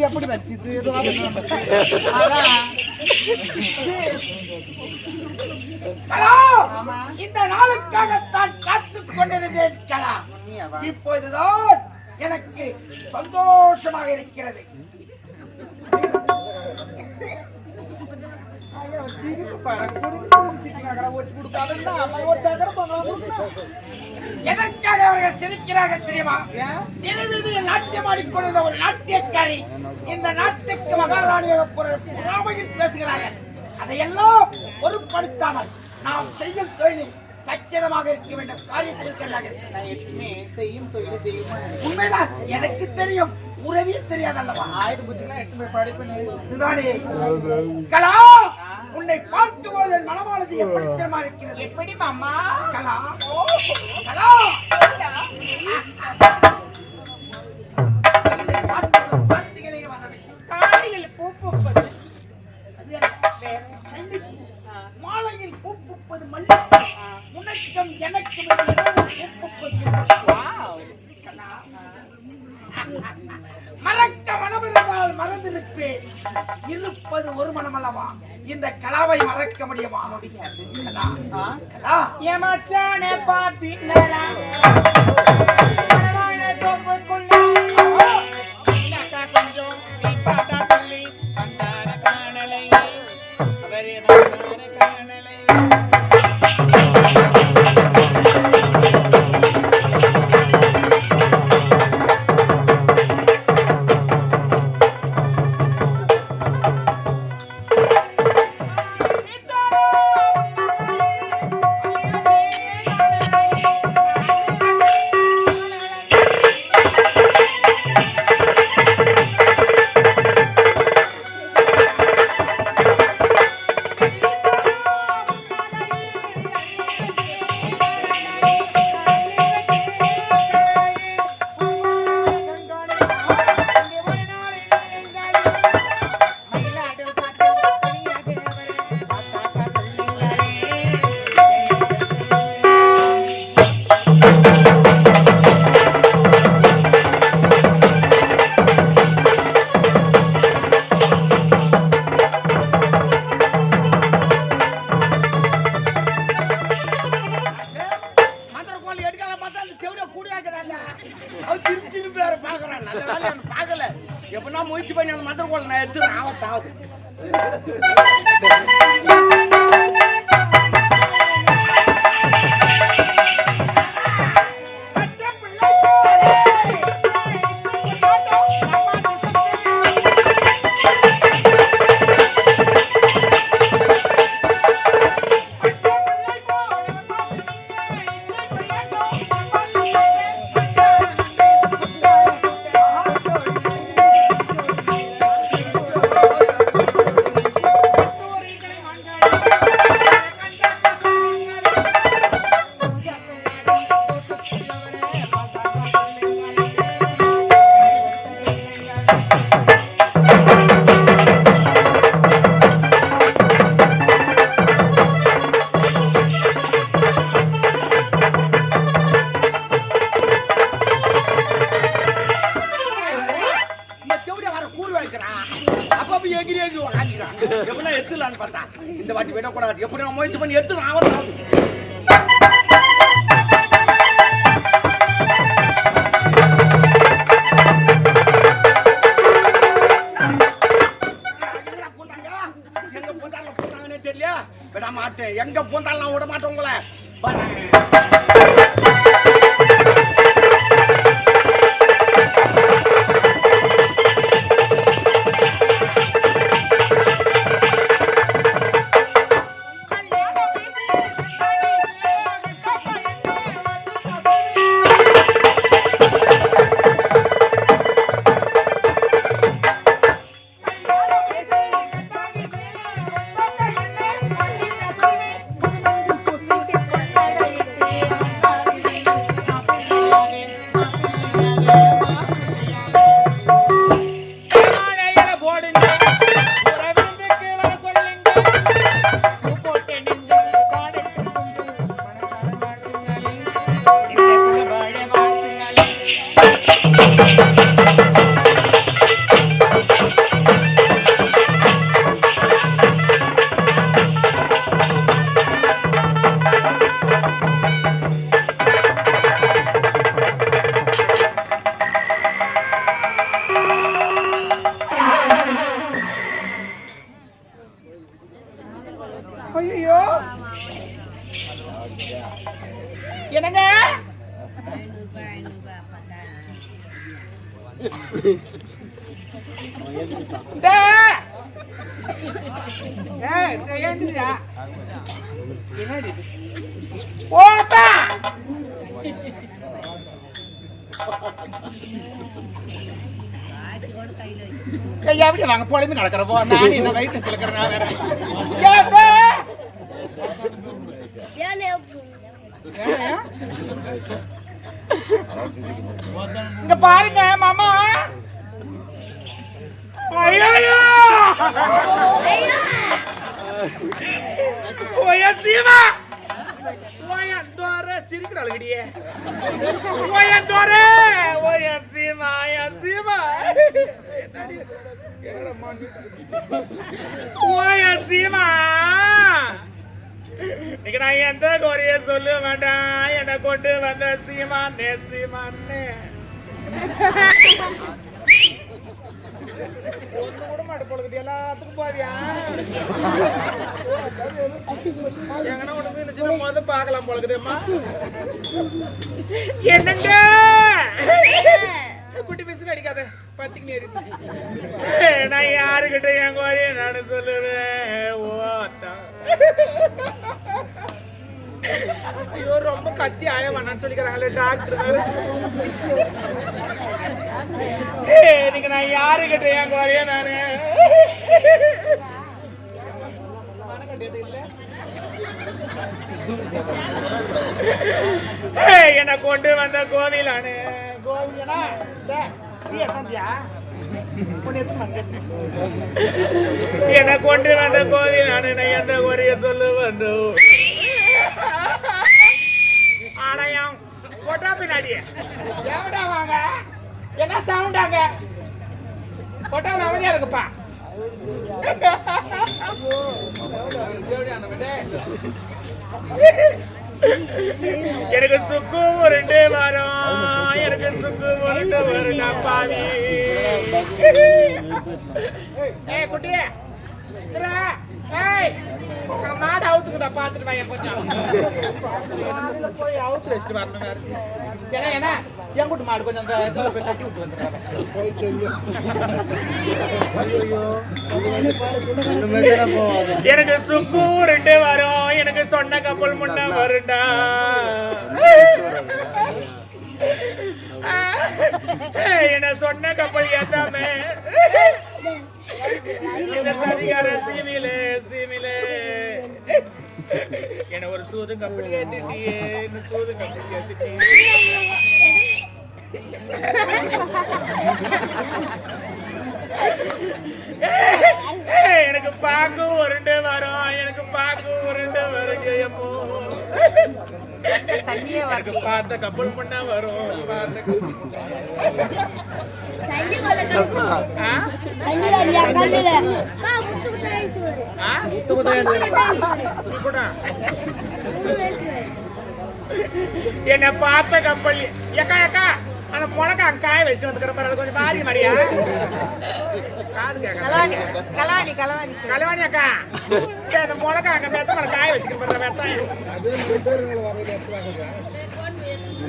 எப்படி வச்சுது இந்த நாளுக்காகத்தான் காத்துக் கொண்டிருந்தேன் கலா. இப்பொழுதுதான் எனக்கு சந்தோஷமாக இருக்கிறது. எதற்காக அவர்கள் சிரிக்கிறார்கள் தெரியுமா? திருவிதியில் நாட்டியம் ஆடிக்கொண்டிருந்த ஒரு நாட்டியக்காரி இந்த நாட்டுக்கு மகாராணியாக பொறாமையில் பேசுகிறார்கள். அதையெல்லாம் பொருட்படுத்தாமல் நாம் செய்யும் தொழிலில் கச்சிதமாக இருக்க வேண்டும். காரியத்தில் செய்யும் தொழில் தெரியுமா? உண்மைதான், எனக்கு தெரியும். உறவே தெரியாதல்லவா? ஆயுத பூஜைலாம் எட்டு போய் படிப்பு கலா. உன்னை பார்க்கும் போது என் மனமானது எப்படி தெரியுமா இருக்கிறது? எப்படி மாமா? கலா கலா காலையில் பூ பூப்பது, மாலையில் பூ பூப்பது மல்லிகை, உனக்கும் எனக்கும் மறக்க மனம் இருந்தால் மறந்திருப்பேன். இருப்பது ஒரு மனம் அல்லவா? இந்த கலாவை மறக்க முடியுமா? முடியாது. கலா ஏமாச்சானே பாத்தீங்களா? கொஞ்சம் பார்த்தா சொல்லி கண்டான காணலை அவரே காணலை. எப்படின்னா முயற்சி பண்ணி அந்த மந்திர கோல் நான் எடுத்து ஆவத்தாவது இந்த வாட்டி விடக்கூடாது. எப்படி நான் முயற்சி பண்ணி எடுத்து ஆவத்தாவது எங்க பூந்தால பூந்தாங்கன்னே தெரியல. விட மாட்டேன். எங்க பூந்தாலும் நான் விட மாட்டேன் உங்களை. ஐயோ என்னங்க ஓப்பா கையாவிட்டு வாங்க பொழுது நடக்கிறப்போ நான் என்ன வயிற்று சிலக்கிறேன் வேற இங்க பாருங்க மாமா ஐயோ சீமா சிரிக்கிறாளுடியே நான் எந்த குறைய சொல்ல வேண்டாம் என்ன கொண்டு வந்த சீமானே சீமானே ஒண்ணு கூட மாட்டு பொழுது எல்லாத்துக்கும் பாரியா எங்கன்னா ஒண்ணு முத பாக்கலாம் பொழுதுமா என்னங்க குட்டி பேசுக்கு அடிக்காத பாத்தீங்க நான் யாருக்கிட்ட என் குறைய நான் சொல்லுவேன் ஓத்தா ஐயோ ரொம்ப கத்தி ஆய வேணான்னு சொல்லிக்கிறாங்களே டாக்டர் நீங்க நான் யாருக்கிட்ட என் குறைய நானு என்ன கொண்டு வந்த கோவிலானு கோவிலனா என்ன கொண்டு வந்த கோவிலானு நான் எந்த குறைய சொல்ல வந்தோம் ஆடையம் போட்டா பின்னாடியே எவடா வாங்க என்ன சவுண்டாங்க போட்டா அமைதியா இருக்குப்பா எனக்கு சுக்கு உருண்டு வரும் எனக்கு சுக்கு உருண்டு வரும் பாவி குட்டியே மாடு அவுத்துக்குதா பாத்துட்டு வாங்க கொஞ்சம் போய் அவுத்து வச்சுட்டு வரணும் ஏன்னா என் கூட்டு மாடு கொஞ்சம் கட்டி விட்டு வந்துடுறாங்க எனக்கு சுக்கு ரெண்டு வரும் எனக்கு சொன்ன கப்பல் முன்ன வருண்டா என்ன சொன்ன கப்பல் ஏத்தாமே சீமிலே சீமிலே என்ன ஒரு சூது கப்பல் ஏத்திட்டியே சூது கப்பல் ஏத்திட்டியே எனக்கு பாக்கு உருண்டு வரும் எனக்கு பாக்கு உருண்டு வரும் ஜெயமோ எனக்கு பார்த்த கப்பல் பண்ணா வரும் என்ன பார்த்த கப்பல் எக்கா எக்கா அந்த முழக்க காய வச்சு வந்துக்கிற பாரு கொஞ்சம் பாரி மாதிரியா கலவாணி கலவாணி கலவாணி அக்கா அந்த முழக்க அங்க வெத்த மேல காய வச்சுக்கிற வெத்தாயம்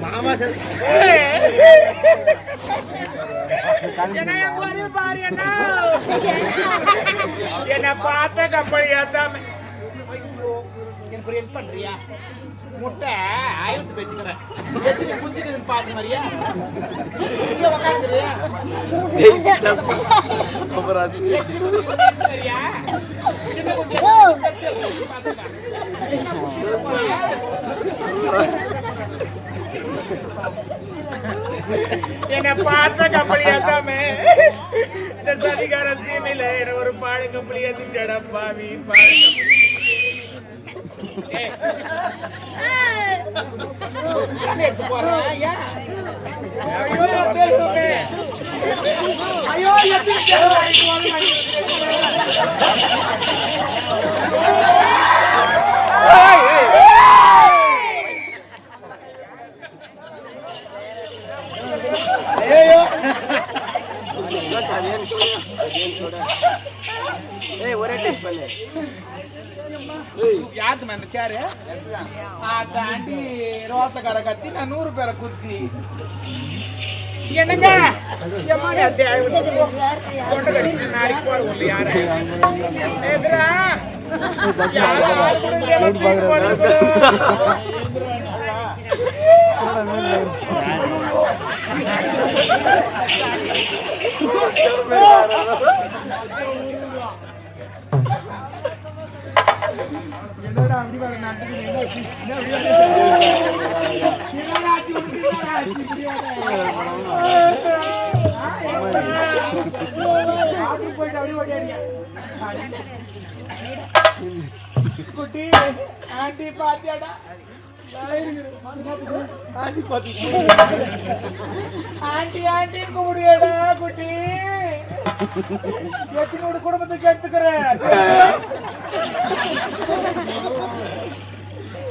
மாமா பாரு என்ன பார்த்த கப்பல் ஏத்தாம எனக்கு ஹெல்ப் பண்றியா முட்டை ஆயிரத்து வச்சுக்கிறேன் எத்தனை குஞ்சுக்குதுன்னு பாத்து மாதிரியா என்ன பார்த்த கப்பல் ஏத்தாமே இந்த சதிகார சீமையில என்ன ஒரு பாடு கப்பல் ஏத்திட்டா பாவி பாடு ஒரே டெஸ்ட் பண்ணு யாத்துமா அந்த சேரு தாண்டி ரோசக்கார கத்தி நான் 100 பேரை குத்தி என்னங்க தொண்டை கடிச்சு நாளைக்கு போறோம் யாரு எதிரா என்னடா அப்படி வர குட்டி ஆண்டி பாத்தியாடா ஆண்டி ஆண்டி கூப்பிடுவேடா குட்டி எத்தனோட குடும்பத்துக்கு எடுத்துக்கிறேன்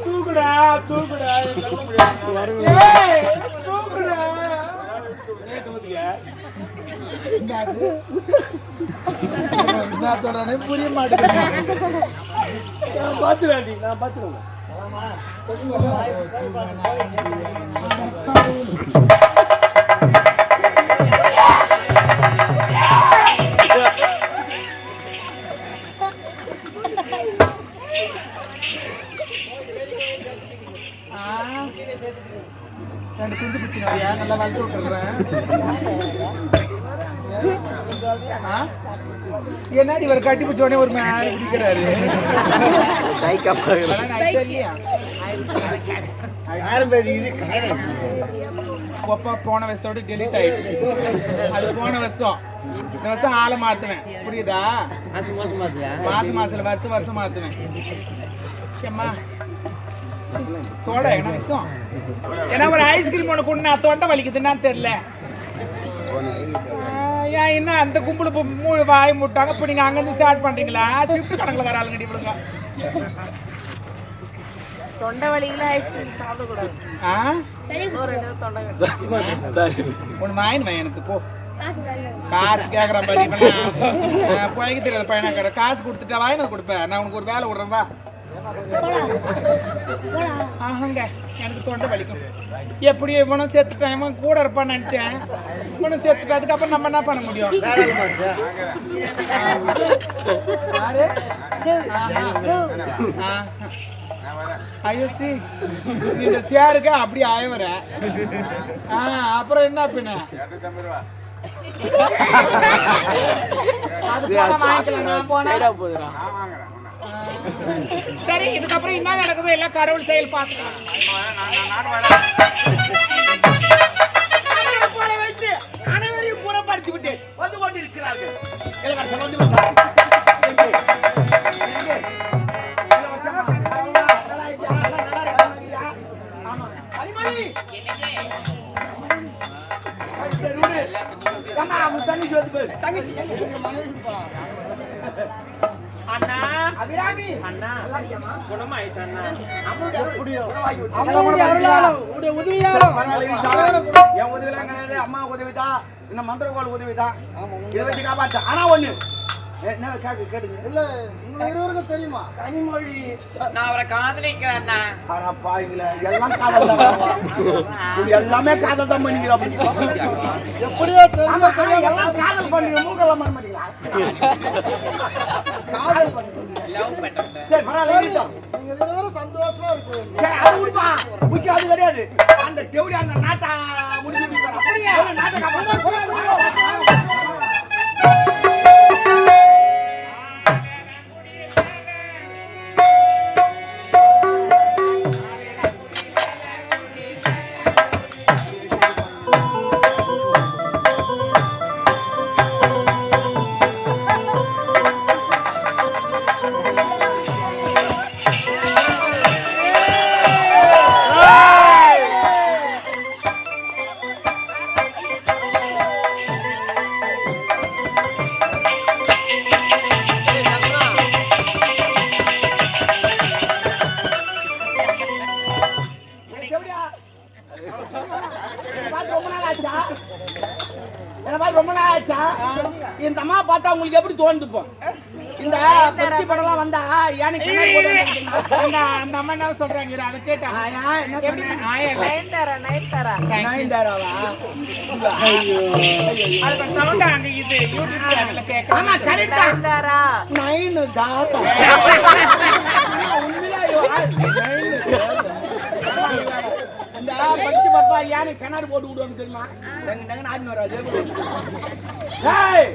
தூக்குடா தூக்குடா தூக்குடா நான் சொல்றேனே புரிய மாட்டேன் நான் பாத்துறாண்டி நான் பாத்துறேன் ரெண்டு துண்டு பிடிச்சினாரியா நல்லா வளர்த்து விட்டுறேன் என்னடி இவர் கட்டி பிடிச்சோடனே ஒரு மேலே பிடிக்கிறாரு போன வருஷத்தோட டெலிட் ஆயிடுச்சு அது போன வருஷம் இந்த வருஷம் ஆளை மாத்துவேன் புரியுதா மாசம் வருஷம் மாத்துவேன் சோடா என்ன வைக்கும் ஏன்னா ஒரு ஐஸ்கிரீம் ஒன்று கொண்டு நான் தொண்டை வலிக்குதுன்னு தெரியல ஏன் இன்னும் அந்த கும்பல் வாய் முட்டாங்க இப்போ நீங்கள் அங்கேருந்து ஸ்டார்ட் பண்ணுறீங்களா ஷிஃப்ட் கணக்கில் வர ஆளுங்க இவளுங்க தொண்டை வலியில ஐஸ்கிரீம் சாப்பிடக்கூடாது ஒன்று வாங்கினேன் எனக்கு போ காசு கேட்குறேன் பாத்தீங்கன்னா போய்க்கு தெரியாத பையனா காசு கொடுத்துட்டா வாங்கினது கொடுப்பேன் நான் உனக்கு ஒரு வேலை விடுறேன் வா ஆஹாங்க எனக்கு தொண்டை வலிக்கும் எப்படி இவனும் செத்துட்டான் இவன் கூட இருப்பான்னு நினைச்சேன் இவனும் செத்துட்டா அதுக்கப்புறம் நம்ம என்ன பண்ண முடியும் ஐயோசி இந்த சேருக்க அப்படி ஆயவர அப்புறம் என்ன பின்ன சரி இதுக்கப்புறம் என்ன நடக்குதோ எல்லாம் கடவுள் செயல் பார்க்கலாம் அனைவரையும் குணப்படுத்தி விட்டு வந்து கொண்டிருக்கிறார்கள் அண்ணா அபிராமி அண்ணா குணமாயிட்டு அண்ணா என் உதவிதான் அம்மா உதவிதான் இந்த மந்திரகோள் உதவிதான் இதை வச்சு காப்பாற்ற ஆனா ஒண்ணு என்ன கேட்டுங்க இல்ல இருவருக்கும் தெரியுமா கனிமொழி நான் அவரை காதலிக்கிறேன் எல்லாம் காதல் தான் எல்லாமே காதல் தான் பண்ணிக்கிறோம் எப்படியோ எல்லாம் காதல் பண்ணுங்க மூக்கெல்லாம் பண்ண மாட்டீங்களா காதல் பண்ணுங்க சரி பரவாயில்ல நீங்க இருவரும் சந்தோஷமா இருக்கு சரி அது உடுப்பா முக்கியம் அது கிடையாது அந்த தேவடி அந்த நாட்டா முடிஞ்சு அப்படியே நாட்டை ரொம்ப நாள் ஆச்சா இந்த அம்மா பார்த்தா உங்களுக்கு எப்படி தோணுதுப்போம் இந்த பத்தி படம்லாம் வந்தா யானை கண்ணாடி போட்டு வந்திருக்கீங்க. அந்த அம்மா என்ன சொல்றாங்க இரு, அதை கேட்டா ஆயா, என்ன சொன்னேன்? நயன்தாரா நயன்தாராவா? அது சவுண்ட் அங்க இது யூடியூப் சேனல்ல கேட்கலாம். ஆமா, correct தான். நயன்தாரா நயன்தாரா. உண்மையா இந்த பத்தி படத்தா யானை கண்ணாடி போட்டு விடுவான்னு தெரியுமா? டங்கு டங்குன்னு ஆடின்னு வராது. ஏய்,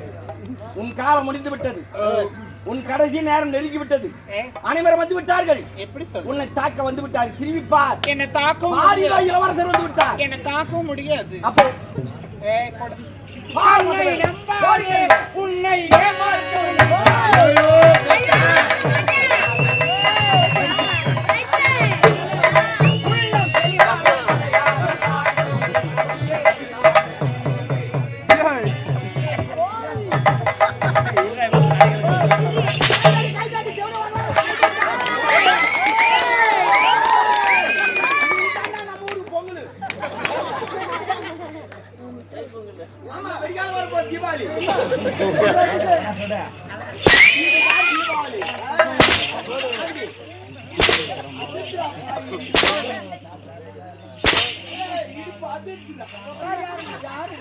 உன் காலம் முடிந்து விட்டது. உன் கடைசி நேரம் நெருங்கி விட்டது. அனைவரும் வந்து விட்டார்கள். எப்படி சொல்ற? உன்னை தாக்க வந்து விட்டார்கள். திரும்பி பார். என்ன தாக்கவும் மாரிலா இளவரசர் வந்து விட்டார். என்ன தாக்கவும் முடியாது. அப்போ ஏய் கொடு. பார் உன்னை முதல்ல. நம்பாதே, உன்னை ஏமாற்றவில்லை. ஆமா, வெடிகால வரப்போகுது தீபாவளி. தீபாவளி. யாரு